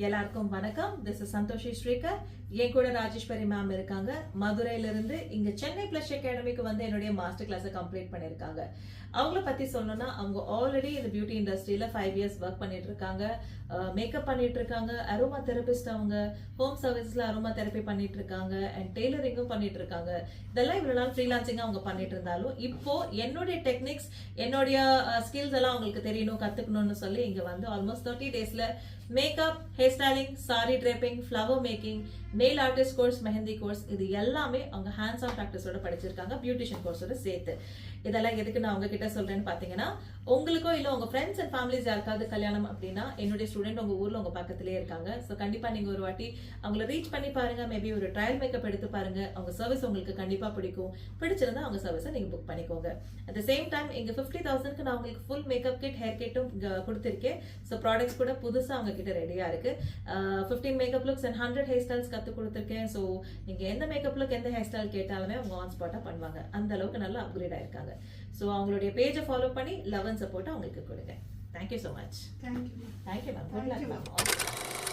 எல்லாருக்கும் வணக்கம். This is Santhoshi Srikar. என் கூட ராஜேஸ்வரி மேம் இருக்காங்க. மதுரையில இருந்து இங்க சென்னை பிளஷ் அகாடமிக்கு வந்து என்னுடைய மாஸ்டர் கிளாஸை கம்ப்ளீட் பண்ணிருக்காங்க. அவங்கள பத்தி சொல்லணும்னா அவங்க ஆல்ரெடி இந்த பியூட்டி இண்டஸ்ட்ரியில 5 இயர்ஸ் ஒர்க் பண்ணிட்டு இருக்காங்க. மேக்கப் பண்ணிட்டு இருக்காங்க, அரோமா தெரபிஸ்ட், அவங்க ஹோம் சர்வீஸ்ல அரோமா தெரப்பி பண்ணிட்டு இருக்காங்க அண்ட் டெய்லரிங்கும் பண்ணிட்டு இருக்காங்க. இதெல்லாம் இவ்வளவு நாள் ஃப்ரீலான்சிங்கா அவங்க பண்ணிட்டு இருந்தாலும் இப்போ என்னுடைய டெக்னிக்ஸ், என்னுடைய ஸ்கில்ஸ் எல்லாம் அவங்களுக்கு தெரியணும், கத்துக்கணும்னு சொல்லி இங்க வந்து ஆல்மோஸ்ட் 30 டேஸ்ல makeup, hair styling, sari draping, flower making, nail artist course, mehndi course, இது எல்லாமே அவங்க ஹேண்ட்ஸ் ஆன் ப்ராக்டிஸோட படிச்சிருக்காங்க, பியூட்டிஷியன் கோர்ஸோட சேர்த்து. இதெல்லாம் எதுக்கு நான் அவங்க கிட்ட சொல்றேன்னு பாத்தீங்கன்னா, உங்களுக்கோ இல்ல உங்க ஃப்ரெண்ட்ஸ் அண்ட் ஃபேமிலிஸ் யாருக்காவது கல்யாணம் அப்படின்னா என்னுடைய ஸ்டூடெண்ட் உங்க ஊர்ல உங்க பக்கத்திலேயே இருக்காங்க. ஸோ கண்டிப்பா நீங்க ஒரு வாட்டி அவங்கள ரீச் பண்ணி பாருங்க. மேபி ஒரு ட்ரையல் மேக்கப் எடுத்து பாருங்க. அவங்க சர்வீஸ் உங்களுக்கு கண்டிப்பா பிடிக்கும். பிடிச்சிருந்தா அவங்க சர்வீஸை நீங்க புக் பண்ணிக்கோங்க. அட் த சேம் டைம் இங்க 50,000க்கு நான் உங்களுக்கு ஃபுல் மேக்கப் கிட், ஹேர் கிட்டும் கொடுத்திருக்கேன். ஸோ ப்ராடக்ட்ஸ் கூட புதுசா அவங்க கிட்ட ரெடியா இருக்கு. 15 makeup looks and 100 hair styles கத்து கொடுத்திருக்கேன். ஸோ நீங்க எந்த மேக்கப் லுக், எந்த ஹேர் ஸ்டைல் கேட்டாலுமே அவங்க ஆன் ஸ்பாட்டா பண்ணுவாங்க. அந்த அளவுக்கு நல்லா அப்கிரேட் ஆயிருக்காங்க. ஸோ அவங்களுடைய பேஜை ஃபாலோ பண்ணி லவ் அண்ட் சப்போர்ட் அவங்களுக்கு கொடுங்க. Thank you so much. Thank you ma'am. Good luck ma'am.